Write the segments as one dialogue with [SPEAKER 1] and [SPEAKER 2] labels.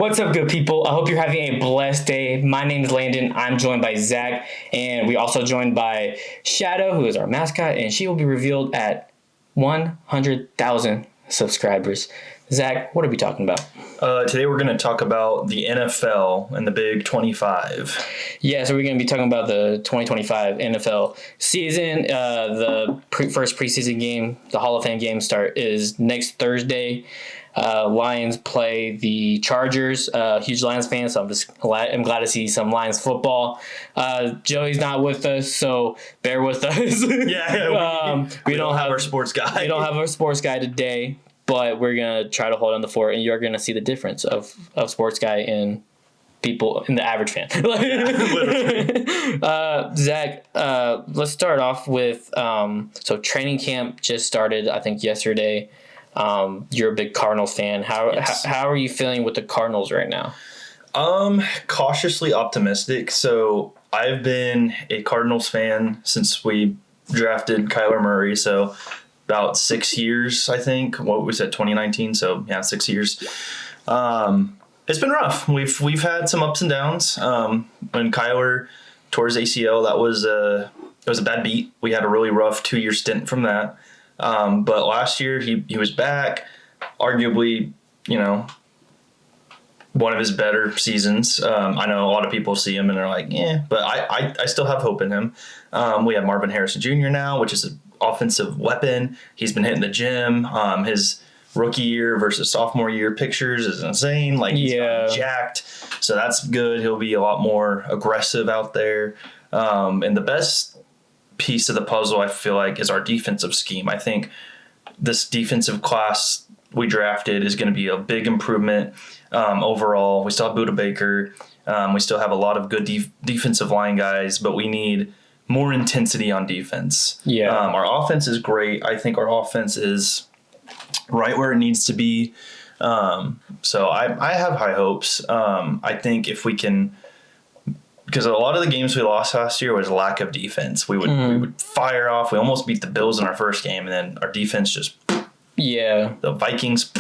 [SPEAKER 1] What's up, good people? I hope you're having a blessed day. My name is Landon. I'm joined by Zach, and we also joined by Shadow, who is our mascot, and she will be revealed at 100,000 subscribers. Zach, what are we talking about?
[SPEAKER 2] Today we're going to talk about the NFL and the Big 25.
[SPEAKER 1] Yeah, so we're going to be talking about the 2025 NFL season. First preseason game, the Hall of Fame game is next Thursday. Lions play the Chargers. Huge Lions fan, so I'm glad to see some Lions football. Joey's not with us, so bear with us.
[SPEAKER 2] We don't have our sports guy.
[SPEAKER 1] We don't have our sports guy today, but we're gonna try to hold on the fort, and you're gonna see the difference of sports guy and people in the average fan. Zach, let's start off with so training camp just started, I think, yesterday. You're a big Cardinals fan. How are you feeling with the Cardinals right now?
[SPEAKER 2] Cautiously optimistic. So I've been a Cardinals fan since we drafted Kyler Murray. So about 6 years, I think. What we said, 2019. So yeah, 6 years. It's been rough. We've had some ups and downs. When Kyler tore his ACL, it was a bad beat. We had a really rough 2-year stint from that. But last year he was back, arguably, one of his better seasons. I know a lot of people see him and they're like, yeah, but I still have hope in him. We have Marvin Harrison Jr. now, which is an offensive weapon. He's been hitting the gym. His rookie year versus sophomore year pictures is insane. He's gotten jacked. So that's good. He'll be a lot more aggressive out there. And the best piece of the puzzle, I feel like, is our defensive scheme. I think this defensive class we drafted is going to be a big improvement overall. We still have Budda Baker. We still have a lot of good defensive line guys, but we need more intensity on defense. Our offense is great. I think our offense is right where it needs to be. So I have high hopes. I think if we can, because a lot of the games we lost last year was lack of defense. We would fire off. We almost beat the Bills in our first game, and then our defense just the Vikings.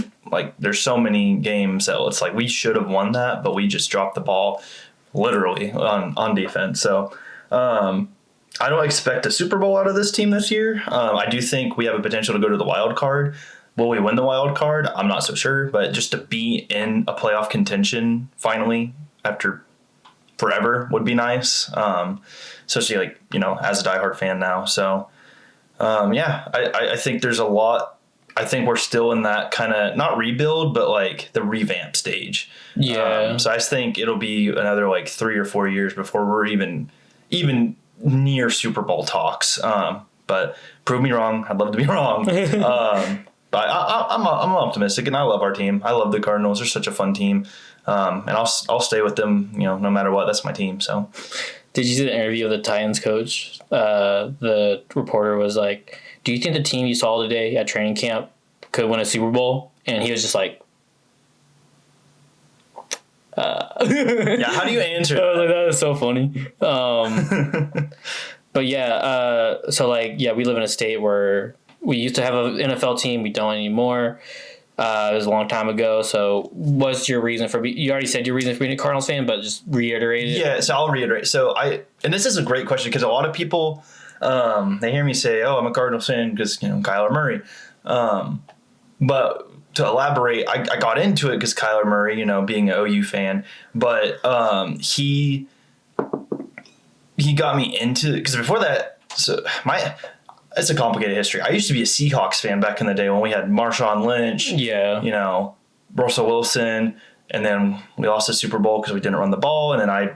[SPEAKER 2] There's so many games that it's like we should have won that, but we just dropped the ball literally on defense. So I don't expect a Super Bowl out of this team this year. I do think we have a potential to go to the wild card. Will we win the wild card? I'm not so sure, but just to be in a playoff contention finally after forever would be nice. Especially as a diehard fan now. So I think there's a lot. I think we're still in that kind of not rebuild, but the revamp stage. So I just think it'll be another 3 or 4 years before we're even near Super Bowl talks. But prove me wrong. I'd love to be wrong. But I'm optimistic, and I love our team. I love the Cardinals. They're such a fun team. And I'll stay with them, no matter what. That's my team. So,
[SPEAKER 1] did you see the interview of the Titans coach? The reporter was like, "Do you think the team you saw today at training camp could win a Super Bowl?" And he was just like,
[SPEAKER 2] yeah. How do you answer that?
[SPEAKER 1] I was like, that is so funny. But we live in a state where we used to have an NFL team. We don't anymore. It was a long time ago. So what's your reason for you already said your reason for being a Cardinals fan, but just reiterate it.
[SPEAKER 2] Yeah, so I'll reiterate. So and this is a great question because a lot of people, they hear me say, oh, I'm a Cardinals fan because, Kyler Murray. But to elaborate, I got into it because Kyler Murray, being an OU fan, but he got me into, because before that, it's a complicated history. I used to be a Seahawks fan back in the day when we had Marshawn Lynch, Russell Wilson, and then we lost the Super Bowl because we didn't run the ball, and then I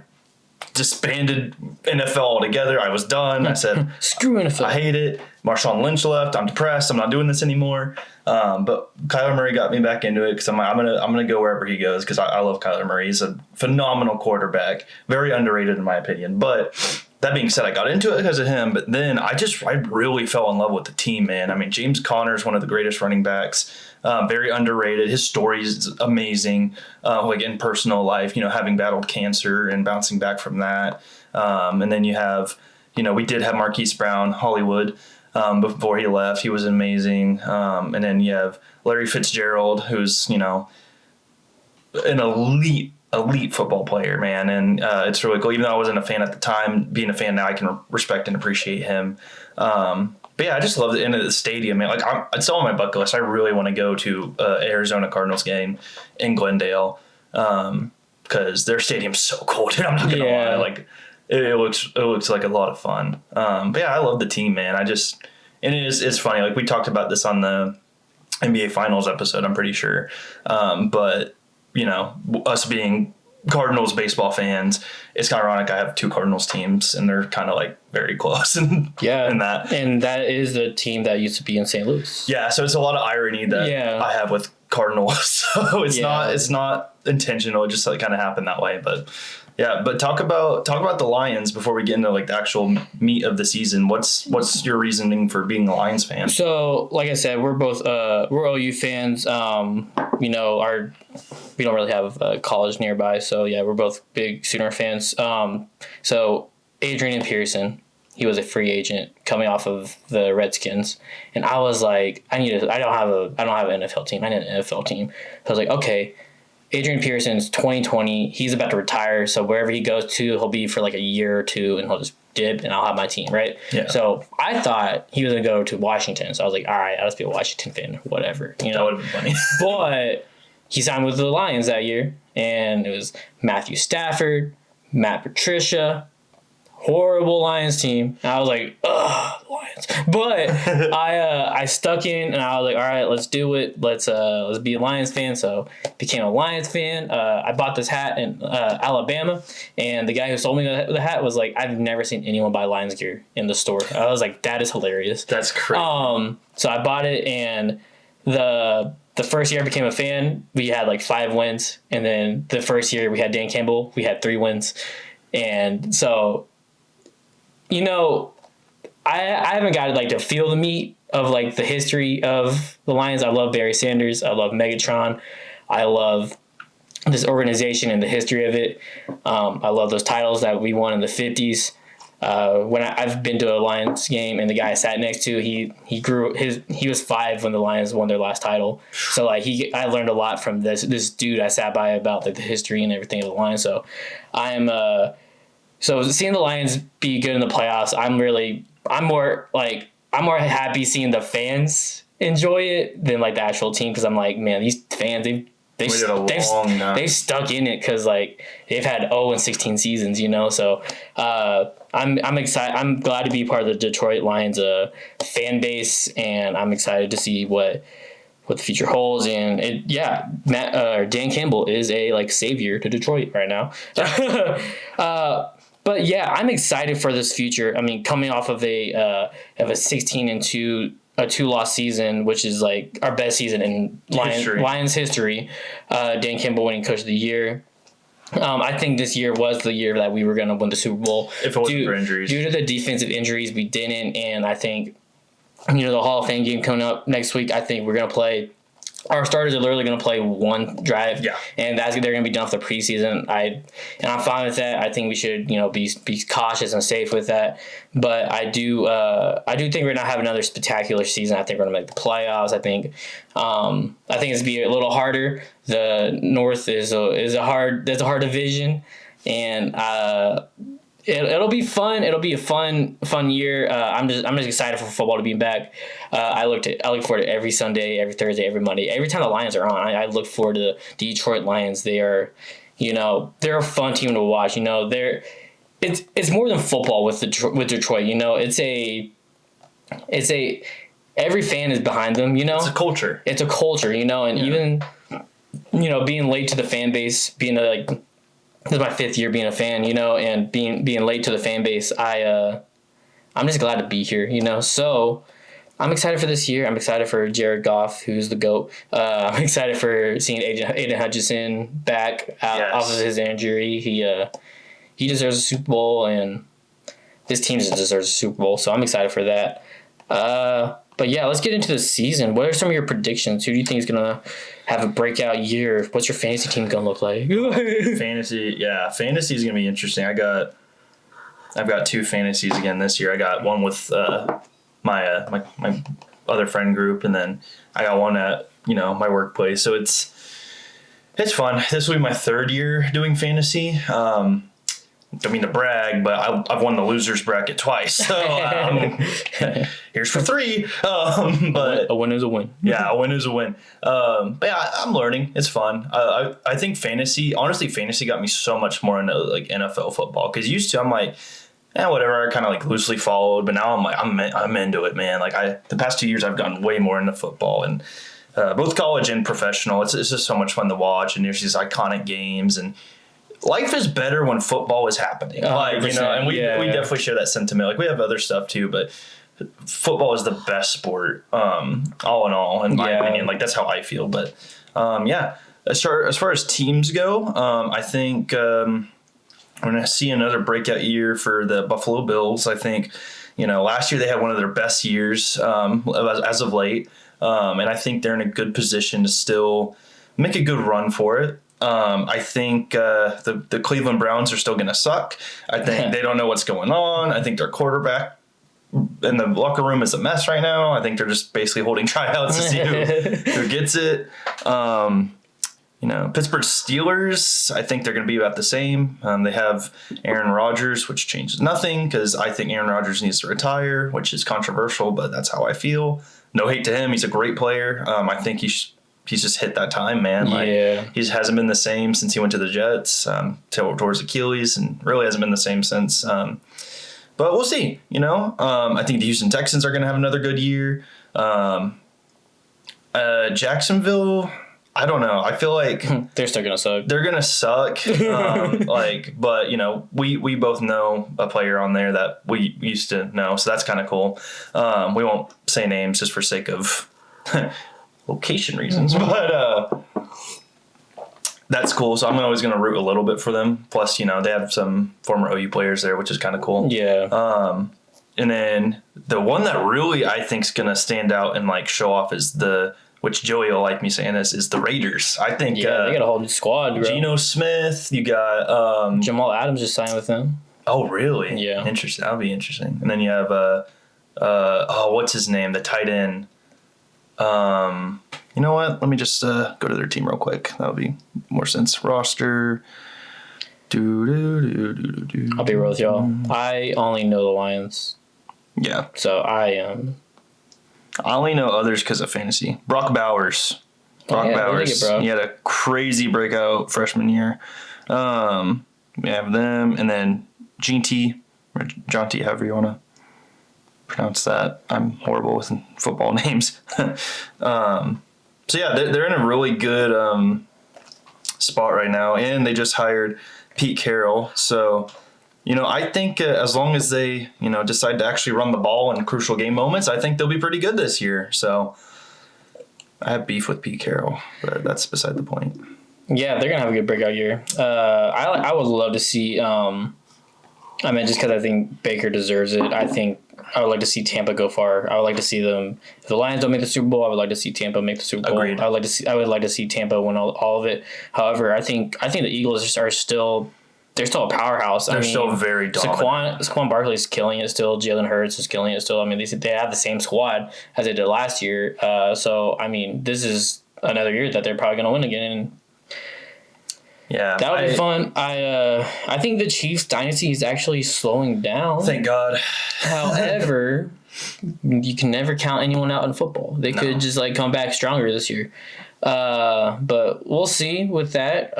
[SPEAKER 2] disbanded NFL altogether. I was done. I said,
[SPEAKER 1] screw NFL.
[SPEAKER 2] I hate it. Marshawn Lynch left. I'm depressed. I'm not doing this anymore. But Kyler Murray got me back into it because I'm gonna go wherever he goes because I love Kyler Murray. He's a phenomenal quarterback, very underrated in my opinion. But that being said, I got into it because of him, but then I really fell in love with the team, man. I mean, James Conner is one of the greatest running backs, very underrated. His story is amazing, in personal life, having battled cancer and bouncing back from that. And then you have, we did have Marquise Brown, Hollywood, before he left. He was amazing. And then you have Larry Fitzgerald, who's, an elite football player, man, and it's really cool. Even though I wasn't a fan at the time, being a fan now, I can respect and appreciate him. But yeah, I just love the end of the stadium, man. Like it's on my bucket list. I really want to go to Arizona Cardinals game in Glendale because their stadium's so cool, dude. I'm not gonna lie, like it looks like a lot of fun. But yeah, I love the team, man. And it's funny. Like we talked about this on the NBA Finals episode, I'm pretty sure. But us being Cardinals baseball fans, it's kind of ironic. I have two Cardinals teams, and they're kind of like very close. And
[SPEAKER 1] that is the team that used to be in St. Louis.
[SPEAKER 2] Yeah, so it's a lot of irony that I have with Cardinals. So it's not intentional. It just like kind of happened that way. But yeah, but talk about the Lions before we get into like the actual meat of the season. What's your reasoning for being a Lions fan?
[SPEAKER 1] So, like I said, we're both we're OU fans. We don't really have a college nearby, so yeah, we're both big Sooner fans. So Adrian Pearson, he was a free agent coming off of the Redskins, and I was like, I don't have an NFL team. I need an NFL team. So I was like, okay. Adrian Pearson's 2020. He's about to retire, so wherever he goes to, he'll be for like a year or two, and he'll just dip, and I'll have my team, right?
[SPEAKER 2] Yeah.
[SPEAKER 1] So I thought he was going to go to Washington, so I was like, all right, I'll just be a Washington fan, whatever.
[SPEAKER 2] That would have been funny.
[SPEAKER 1] But he signed with the Lions that year, and it was Matthew Stafford, Matt Patricia, horrible Lions team. And I was like, ugh, Lions. But I stuck in, and I was like, all right, let's do it. Let's be a Lions fan. So became a Lions fan. I bought this hat in Alabama, and the guy who sold me the hat was like, I've never seen anyone buy Lions gear in the store. I was like, that is hilarious.
[SPEAKER 2] That's crazy.
[SPEAKER 1] So I bought it, and the first year I became a fan, we had like 5 wins, and then the first year we had Dan Campbell, we had 3 wins, and so. I haven't got like to feel the meat of like the history of the Lions. I love Barry Sanders. I love Megatron. I love this organization and the history of it. I love those titles that we won in the 50s. When I've been to a Lions game, and the guy I sat next to, he was 5 when the Lions won their last title. So like I learned a lot from this dude I sat by about like the history and everything of the Lions. So So seeing the Lions be good in the playoffs, I'm more happy seeing the fans enjoy it than like the actual team, because I'm like, man, these fans they've stuck in it because like they've had 0-16 seasons, So I'm excited. I'm glad to be part of the Detroit Lions fan base, and I'm excited to see what the future holds. And Dan Campbell is a like savior to Detroit right now. But yeah, I'm excited for this future. I mean, coming off of a 16-2 a 2-loss season, which is like our best season in Lions history. Dan Campbell winning Coach of the Year. I think this year was the year that we were going to win the Super Bowl.
[SPEAKER 2] If it wasn't for injuries.
[SPEAKER 1] Due to the defensive injuries, we didn't. And I think, the Hall of Fame game coming up next week, I think we're going to play. Our starters are literally going to play one drive, and they're going to be done for the preseason. I'm fine with that. I think we should, be cautious and safe with that. But I do think we're going to have another spectacular season. I think we're going to make the playoffs. I think it's going to be a little harder. The North is a hard division, and It'll be fun. It'll be a fun year. I'm just excited for football to be back. I look forward to every Sunday, every Thursday, every Monday. Every time the Lions are on, I look forward to the Detroit Lions. They are, they're a fun team to watch. It's more than football with Detroit. It's every fan is behind them.
[SPEAKER 2] It's a culture.
[SPEAKER 1] It's a culture. And even being late to the fan base, being this is my 5th year being a fan, and being late to the fan base. I'm just glad to be here, So I'm excited for this year. I'm excited for Jared Goff, who's the GOAT. I'm excited for seeing Aiden Hutchinson back off of his injury. He deserves a Super Bowl, and this team just deserves a Super Bowl. So I'm excited for that. But yeah, let's get into the season. What are some of your predictions? Who do you think is gonna have a breakout year? What's your fantasy team gonna look like?
[SPEAKER 2] Fantasy is gonna be interesting. I've got 2 fantasies again this year. I got one with my other friend group, and then I got one at my workplace. So It's fun. This will be my 3rd year doing fantasy. Don't mean to brag, but I've won the losers bracket twice. So here's for 3. But
[SPEAKER 1] a win is a win.
[SPEAKER 2] yeah, a win is a win. But yeah, I'm learning. It's fun. I think fantasy got me so much more into like NFL football. Because used to I'm like, whatever. I kind of like loosely followed, but now I'm like I'm into it, man. Like the past 2 years I've gotten way more into football and both college and professional. It's just so much fun to watch, and there's these iconic games and. Life is better when football is happening. Like, and we definitely share that sentiment. Like we have other stuff too, but football is the best sport, all in all, in my opinion. Like that's how I feel. But as far as teams go, I think we're gonna see another breakout year for the Buffalo Bills. I think, last year they had one of their best years as of late, and I think they're in a good position to still make a good run for it. I think the Cleveland Browns are still going to suck. I think they don't know what's going on. I think their quarterback in the locker room is a mess right now. I think they're just basically holding tryouts to see who gets it. Pittsburgh Steelers, I think they're going to be about the same. They have Aaron Rodgers, which changes nothing because I think Aaron Rodgers needs to retire, which is controversial, but that's how I feel. No hate to him. He's a great player. I think he's just hit that time, man. He just hasn't been the same since he went to the Jets, towards Achilles, and really hasn't been the same since. But we'll see, I think the Houston Texans are going to have another good year. Jacksonville, I don't know. I feel like
[SPEAKER 1] they're still going to suck.
[SPEAKER 2] They're going to suck. But we both know a player on there that we used to know. So that's kind of cool. We won't say names just for sake of location reasons, but that's cool. So I'm always going to root a little bit for them. Plus, they have some former OU players there, which is kind of cool.
[SPEAKER 1] Yeah.
[SPEAKER 2] And then the one that really I think is going to stand out and like show off is which Joey will like me saying this, is the Raiders. I think
[SPEAKER 1] they got a whole new squad, bro.
[SPEAKER 2] Geno Smith, you got
[SPEAKER 1] Jamal Adams just signed with them.
[SPEAKER 2] Oh, really?
[SPEAKER 1] Yeah.
[SPEAKER 2] Interesting. That'll be interesting. And then you have what's his name? The tight end. You know what? Let me just go to their team real quick. That'll be more sense. Roster.
[SPEAKER 1] I'll be real with y'all. I only know the Lions.
[SPEAKER 2] Yeah.
[SPEAKER 1] So I
[SPEAKER 2] only know others because of fantasy. Brock Bowers. Bowers. He had a crazy breakout freshman year. We have them, and then Jonty, however you want to pronounce that. I'm horrible with football names. So yeah, they're in a really good spot right now, and they just hired Pete Carroll. So, I think as long as they, decide to actually run the ball in crucial game moments, I think they'll be pretty good this year. So I have beef with Pete Carroll, but that's beside the point.
[SPEAKER 1] Yeah, they're gonna have a good breakout year. I would love to see. Just because I think Baker deserves it. I would like to see Tampa go far. I would like to see them. If the Lions don't make the Super Bowl, I would like to see Tampa make the Super Bowl.
[SPEAKER 2] Agreed.
[SPEAKER 1] I would like to see Tampa win all of it. However, I think the Eagles are still. They're still a powerhouse.
[SPEAKER 2] They're still very dominant.
[SPEAKER 1] Saquon Barkley's killing it still. Jalen Hurts is killing it still. They have the same squad as they did last year. This is another year that they're probably going to win again.
[SPEAKER 2] Yeah,
[SPEAKER 1] that would be fun. I think the Chiefs dynasty is actually slowing down.
[SPEAKER 2] Thank God.
[SPEAKER 1] However, you can never count anyone out in football. They could just come back stronger this year. But we'll see with that.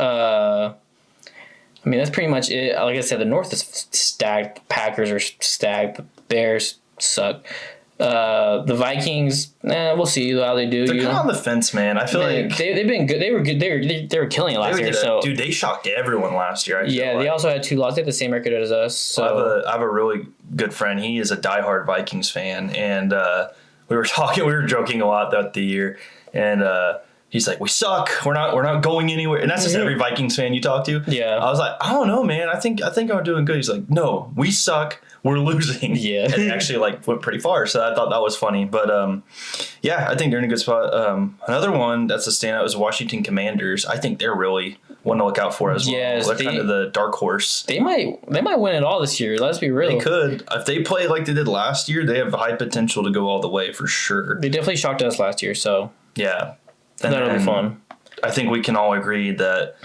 [SPEAKER 1] That's pretty much it. Like I said, the North is stacked. Packers are stacked. The Bears suck. The Vikings, we'll see how they do.
[SPEAKER 2] They're kind of on the fence, man. I feel like
[SPEAKER 1] they've been good. They were good. They were killing it last year.
[SPEAKER 2] Dude, they shocked everyone last year.
[SPEAKER 1] They also had 2 losses. They had the same record as us. So
[SPEAKER 2] I have a really good friend. He is a diehard Vikings fan, and we were joking a lot throughout the year, and he's like, "We suck. We're not going anywhere." And that's just every Vikings fan you talk to.
[SPEAKER 1] Yeah.
[SPEAKER 2] I was like, "I don't know, man. I think I'm doing good." He's like, "No, we suck. We're losing."
[SPEAKER 1] Yeah.
[SPEAKER 2] And it actually went pretty far. So I thought that was funny. But I think they're in a good spot. Another one that's a standout is Washington Commanders. I think they're really one to look out for as well.
[SPEAKER 1] Yes,
[SPEAKER 2] they're kind of the dark horse.
[SPEAKER 1] They might win it all this year. Let's be real.
[SPEAKER 2] They could. If they play like they did last year, they have high potential to go all the way for sure.
[SPEAKER 1] They definitely shocked us last year, so
[SPEAKER 2] yeah.
[SPEAKER 1] that'll be fun.
[SPEAKER 2] I think we can all agree that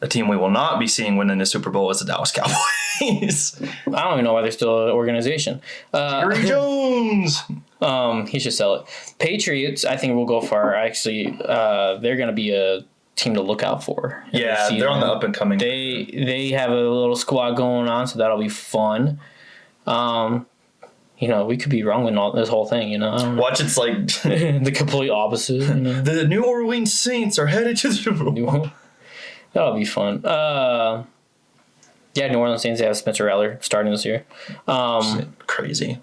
[SPEAKER 2] a team we will not be seeing winning the Super Bowl is the Dallas Cowboys.
[SPEAKER 1] I don't even know why they're still an organization.
[SPEAKER 2] Jerry Jones.
[SPEAKER 1] He should sell it. Patriots, I think will go far. Actually, they're going to be a team to look out for.
[SPEAKER 2] Yeah, they're on the up and coming.
[SPEAKER 1] They have a little squad going on, so that'll be fun. We could be wrong with this whole thing.
[SPEAKER 2] Watch, it's like
[SPEAKER 1] the complete opposite.
[SPEAKER 2] The New Orleans Saints are headed to the Super Bowl.
[SPEAKER 1] That'll be fun. New Orleans Saints have Spencer Rattler starting this year.
[SPEAKER 2] Crazy.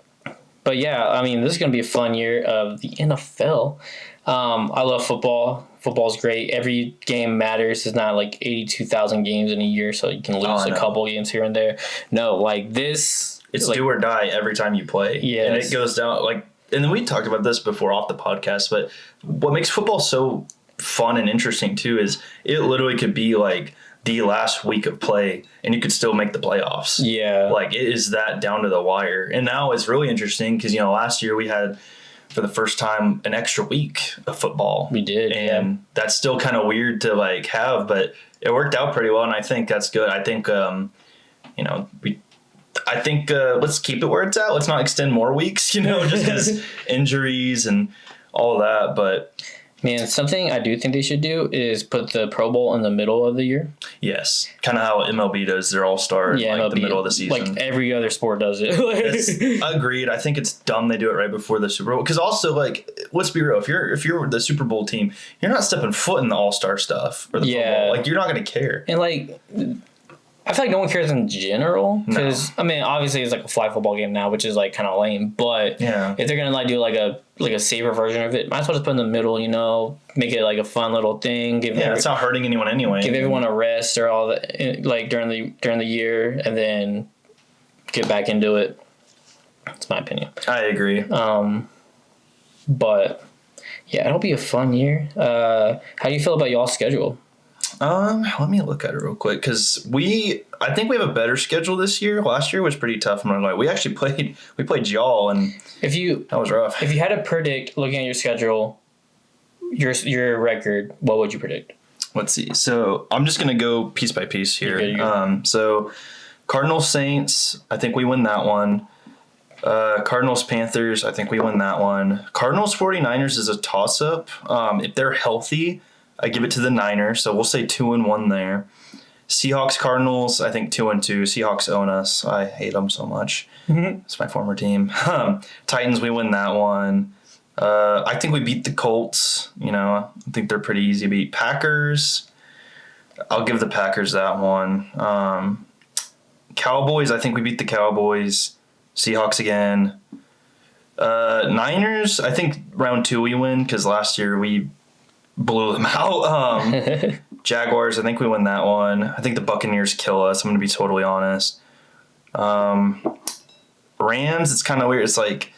[SPEAKER 1] But yeah, this is going to be a fun year of the NFL. I love football. Football's great. Every game matters. It's not like 82,000 games in a year, so you can lose a couple games here and there. No, like this.
[SPEAKER 2] It's do or die every time you play.
[SPEAKER 1] Yeah.
[SPEAKER 2] And it goes down and then we talked about this before off the podcast, but what makes football so fun and interesting too is it literally could be like the last week of play and you could still make the playoffs.
[SPEAKER 1] Yeah.
[SPEAKER 2] Like it is that down to the wire. And now it's really interesting because, last year we had for the first time an extra week of football.
[SPEAKER 1] We did.
[SPEAKER 2] And that's still kind of weird to have, but it worked out pretty well. And I think that's good. I think, let's keep it where it's at. Let's not extend more weeks, just because injuries and all of that. But
[SPEAKER 1] man, something I do think they should do is put the Pro Bowl in the middle of the year.
[SPEAKER 2] Yes, kind of how MLB does their All-Star,
[SPEAKER 1] MLB,
[SPEAKER 2] the middle of the season.
[SPEAKER 1] Like every other sport does it.
[SPEAKER 2] Agreed. I think it's dumb they do it right before the Super Bowl. Because also, let's be real. If you're the Super Bowl team, you're not stepping foot in the All-Star stuff or the football. You're not going to care.
[SPEAKER 1] And I feel like no one cares in general because obviously it's like a flag football game now, which is like kind of lame. But if they're gonna do like a safer version of it, might as well just put it in the middle. Make it like a fun little thing.
[SPEAKER 2] It's not hurting anyone anyway.
[SPEAKER 1] Give everyone a rest or all that during the year, and then get back into it. That's my opinion.
[SPEAKER 2] I agree.
[SPEAKER 1] But yeah, it'll be a fun year. How do you feel about y'all's schedule?
[SPEAKER 2] Let me look at it real quick because I think we have a better schedule this year. Last year was pretty tough. We actually played y'all, and that was rough.
[SPEAKER 1] If you had to predict, looking at your schedule, your record, what would you predict?
[SPEAKER 2] Let's see. So I'm just gonna go piece by piece here.
[SPEAKER 1] You're good.
[SPEAKER 2] So Cardinals Saints, I think we win that one. Cardinals Panthers, I think we win that one. Cardinals 49ers is a toss up. If they're healthy, I give it to the Niners, so we'll say 2-1 there. Seahawks, Cardinals, I think 2-2. Seahawks own us. I hate them so much. Mm-hmm. It's my former team. Titans, we win that one. I think we beat the Colts. I think they're pretty easy to beat. Packers, I'll give the Packers that one. Cowboys, I think we beat the Cowboys. Seahawks again. Niners, I think round 2 we win because last year we blew them out. Jaguars, I think we win that one. I think the Buccaneers kill us. I'm going to be totally honest. Rams, it's kind of weird. It's like,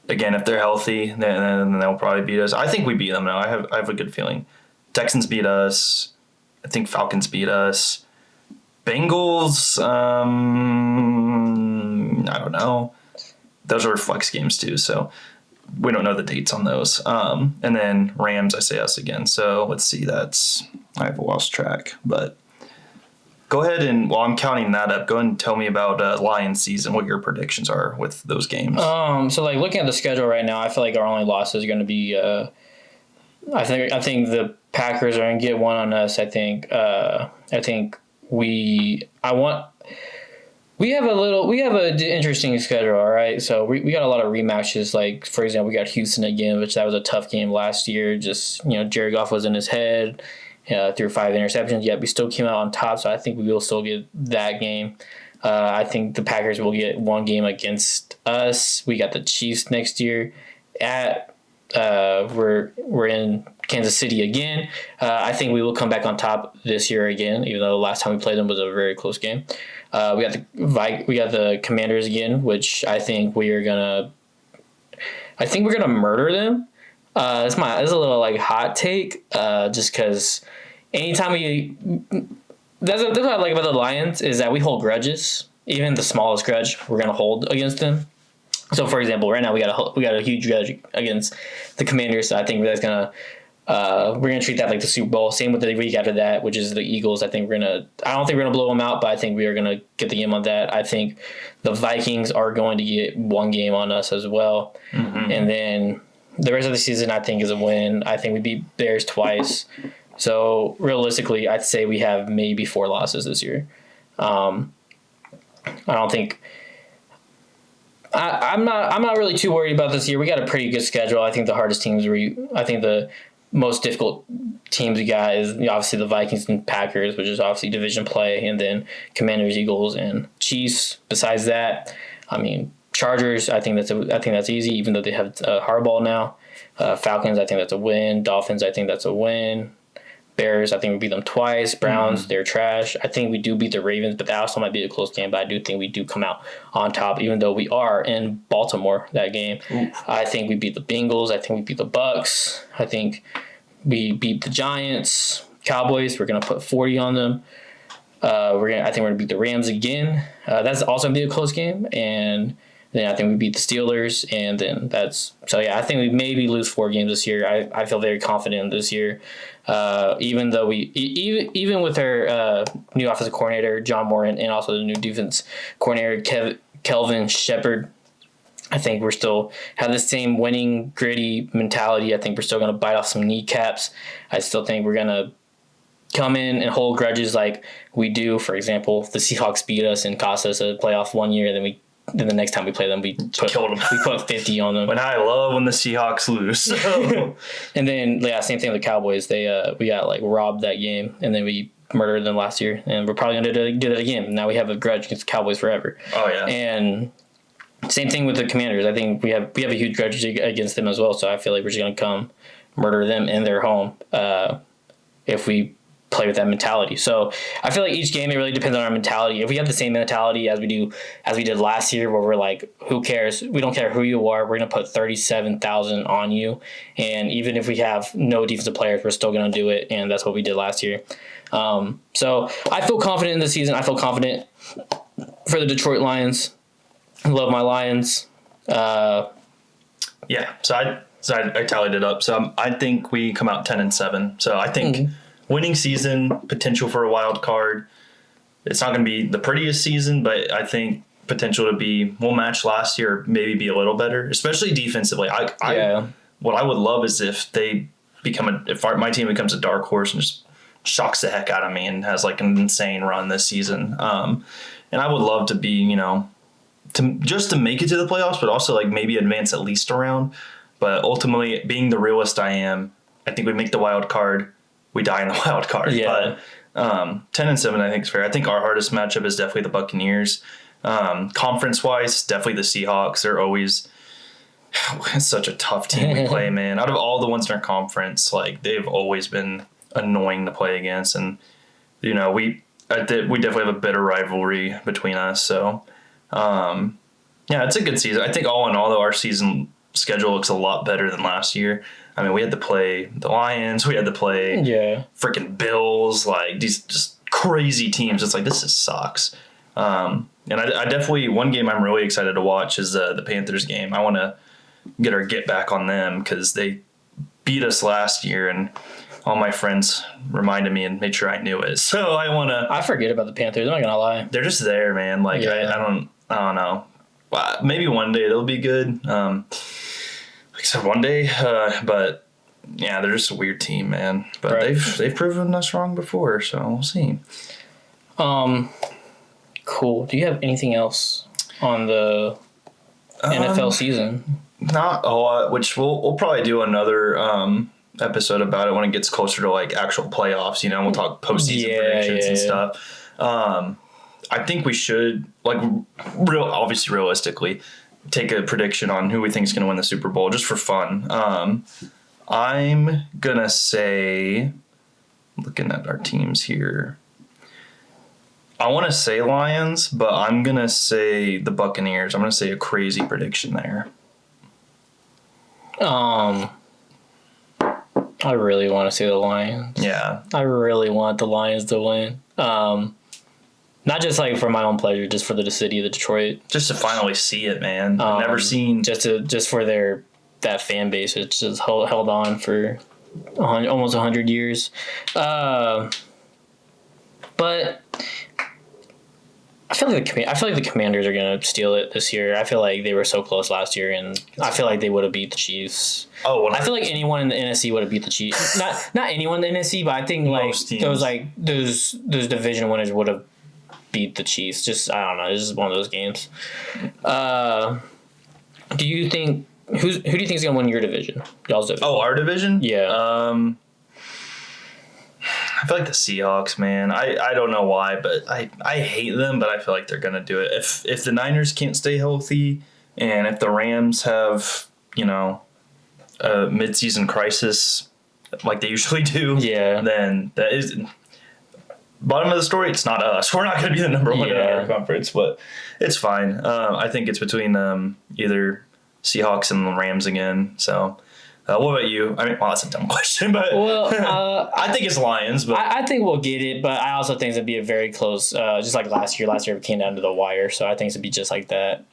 [SPEAKER 2] again, if they're healthy, then they'll probably beat us. I think we beat them now. I have a good feeling. Texans beat us. I think Falcons beat us. Bengals, I don't know. Those are flex games too, so we don't know the dates on those. And then Rams, I say us again. So let's see. I have lost track. But go ahead and, while I'm counting that up, go ahead and tell me about Lions season, what your predictions are with those games.
[SPEAKER 1] So looking at the schedule right now, I feel like our only loss is going to be. I think the Packers are going to get one on us. We have an interesting schedule, all right? So we got a lot of rematches. Like, for example, we got Houston again, which that was a tough game last year. Just, Jared Goff was in his head, threw 5 interceptions, yet we still came out on top. So I think we will still get that game. I think the Packers will get one game against us. We got the Chiefs next year we're in Kansas City again. I think we will come back on top this year again, even though the last time we played them was a very close game. We got the Commanders again, which I think we're gonna murder them. It's a little like hot take, just because anytime that's what I like about the Lions is that we hold grudges. Even the smallest grudge, we're gonna hold against them. So, for example, right now we got a huge grudge against the Commanders. So I think that's gonna We're gonna treat that like the Super Bowl. Same with the week after that, which is the Eagles. I don't think we're gonna blow them out, but I think we are gonna get the game on that. I think the Vikings are going to get one game on us as well, and then the rest of the season I think is a win. I think we beat Bears twice, so realistically, I'd say we have maybe 4 losses this year. I don't think. I'm not really too worried about this year. We got a pretty good schedule. I think the hardest teams I think the most difficult teams we got is obviously the Vikings and Packers, which is obviously division play, and then Commanders, Eagles, and Chiefs. Besides that, I mean Chargers. I think that's easy, even though they have Harbaugh now. Falcons. I think that's a win. Dolphins. I think that's a win. Bears, I think we beat them twice. Browns, they're trash. I think we do beat the Ravens, but that also might be a close game. But I do think we do come out on top, even though we are in Baltimore that game. I think we beat the Bengals. I think we beat the Bucks. I think we beat the Giants. Cowboys, we're gonna put 40 on them. I think we're gonna beat the Rams again. That's also gonna be a close game, and then I think we beat the Steelers, and then I think we maybe lose 4 games this year. I feel very confident this year. Even though even with our new offensive coordinator John Moran and also the new defense coordinator Kelvin Shepard, I think we're still have the same winning gritty mentality. I think we're still going to bite off some kneecaps. I still think we're going to come in and hold grudges like we do. For example, the Seahawks beat us and cost us a playoff one year, then the next time we play them,
[SPEAKER 2] killed them.
[SPEAKER 1] We put 50 on them.
[SPEAKER 2] When I love when the Seahawks lose.
[SPEAKER 1] And then same thing with the Cowboys. We got robbed that game, and then we murdered them last year, and we're probably gonna do that again. Now we have a grudge against the Cowboys forever.
[SPEAKER 2] Oh yeah.
[SPEAKER 1] And same thing with the Commanders. I think we have a huge grudge against them as well. So I feel like we're just gonna come murder them in their home if we play with that mentality. So I feel like each game, it really depends on our mentality. If we have the same mentality as we did last year, where we're like, who cares? We don't care who you are. We're going to put 37,000 on you. And even if we have no defensive players, we're still going to do it. And that's what we did last year. So I feel confident in the season. I feel confident for the Detroit Lions. I love my Lions.
[SPEAKER 2] Yeah. So I tallied it up. So I think we come out 10-7. So I think winning season, potential for a wild card. It's not going to be the prettiest season, but I think potential to we'll match last year, maybe be a little better, especially defensively. What I would love is if my team becomes a dark horse and just shocks the heck out of me and has an insane run this season. And I would love to be, to make it to the playoffs, but also maybe advance at least a round. But ultimately, being the realist I am, I think we make the wild card. We die in the wild card.
[SPEAKER 1] Yeah.
[SPEAKER 2] But 10-7, I think is fair. I think our hardest matchup is definitely the Buccaneers. Conference wise, definitely the Seahawks. They're always such a tough team to play, man. Out of all the ones in our conference, they've always been annoying to play against, and we definitely have a bitter rivalry between us. So, it's a good season. I think all in all, though, our season schedule looks a lot better than last year. I mean, we had to play the Lions. We had to play freaking Bills, these just crazy teams. It's this sucks. And I definitely, one game I'm really excited to watch is the Panthers game. I want to get back on them because they beat us last year, and all my friends reminded me and made sure I knew it. So I
[SPEAKER 1] forget about the Panthers. I'm not gonna lie.
[SPEAKER 2] They're just there, man. I don't know. Maybe one day they'll be good. Like I said, one day, but yeah, they're just a weird team, man. But
[SPEAKER 1] right.
[SPEAKER 2] they've proven us wrong before, so we'll see.
[SPEAKER 1] Cool. Do you have anything else on the NFL season?
[SPEAKER 2] Not a lot, which we'll probably do another episode about it when it gets closer to actual playoffs. We'll talk postseason predictions and stuff. I think we should obviously realistically take a prediction on who we think is going to win the Super Bowl just for fun. I'm going to say, looking at our teams here, I want to say Lions, but I'm going to say the Buccaneers. I'm going to say a crazy prediction there.
[SPEAKER 1] I really want to say the Lions.
[SPEAKER 2] Yeah.
[SPEAKER 1] I really want the Lions to win. Not just for my own pleasure, just for the city of Detroit.
[SPEAKER 2] Just to finally see it, man. I've never seen.
[SPEAKER 1] Just for that fan base. It's just held on for almost 100 years. But I feel like the Commanders are gonna steal it this year. I feel like they were so close last year, and I feel like they would have beat the Chiefs.
[SPEAKER 2] Oh, well,
[SPEAKER 1] I feel like anyone in the NFC would have beat the Chiefs. Not anyone in the NFC, but I think those division winners would have beat the Chiefs. Just I don't know. This is one of those games. Do you think who do you think is gonna win your division? Y'all's division.
[SPEAKER 2] Oh, our division?
[SPEAKER 1] Yeah.
[SPEAKER 2] I feel like the Seahawks, man. I don't know why, but I hate them, but I feel like they're gonna do it. If the Niners can't stay healthy, and if the Rams have a midseason crisis like they usually do,
[SPEAKER 1] Yeah.
[SPEAKER 2] then that is bottom of the story. It's not us. We're not gonna be the number one in our conference, but it's fine. I think it's between either Seahawks and the Rams again. So. What about you? I mean, well, that's a dumb question, but I think it's Lions. But
[SPEAKER 1] I think we'll get it, but I also think it'd be a very close, just like last year. Last year it came down to the wire, so I think it'd be just like that.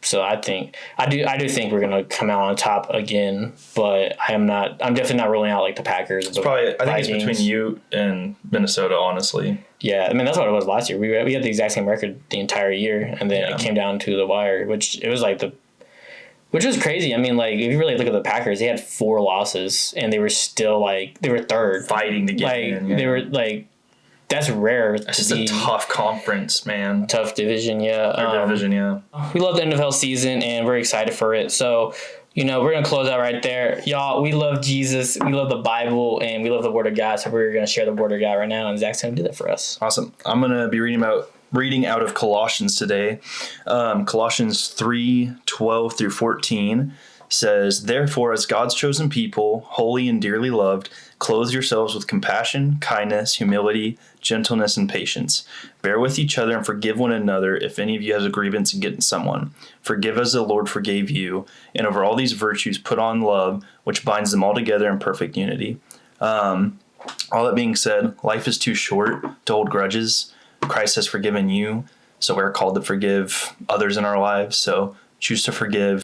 [SPEAKER 1] So I do think we're gonna come out on top again, but I'm definitely not ruling out like the Packers.
[SPEAKER 2] It's probably I think it's between you and Minnesota, honestly.
[SPEAKER 1] Yeah, I mean that's what it was last year. We had the exact same record the entire year, and then it came down to the wire, which was crazy. I mean, like, if you really look at the Packers, they had 4 losses, and they were still, they were third.
[SPEAKER 2] Fighting to get in. Yeah.
[SPEAKER 1] They were, that's rare.
[SPEAKER 2] It's just a tough conference, man.
[SPEAKER 1] Tough division, yeah.
[SPEAKER 2] Division, yeah.
[SPEAKER 1] We love the NFL season, and we're excited for it. So, we're going to close out right there. Y'all, we love Jesus, we love the Bible, and we love the Word of God, so we're going to share the Word of God right now, and Zach's going to do that for us.
[SPEAKER 2] Awesome. I'm going to be reading out of Colossians today. Colossians 3:12 through 14 says, "Therefore, as God's chosen people, holy and dearly loved, clothe yourselves with compassion, kindness, humility, gentleness, and patience. Bear with each other and forgive one another if any of you has a grievance against someone. Forgive as the Lord forgave you. And over all these virtues, put on love, which binds them all together in perfect unity." All that being said, life is too short to hold grudges. Christ has forgiven you, so we're called to forgive others in our lives. So choose to forgive.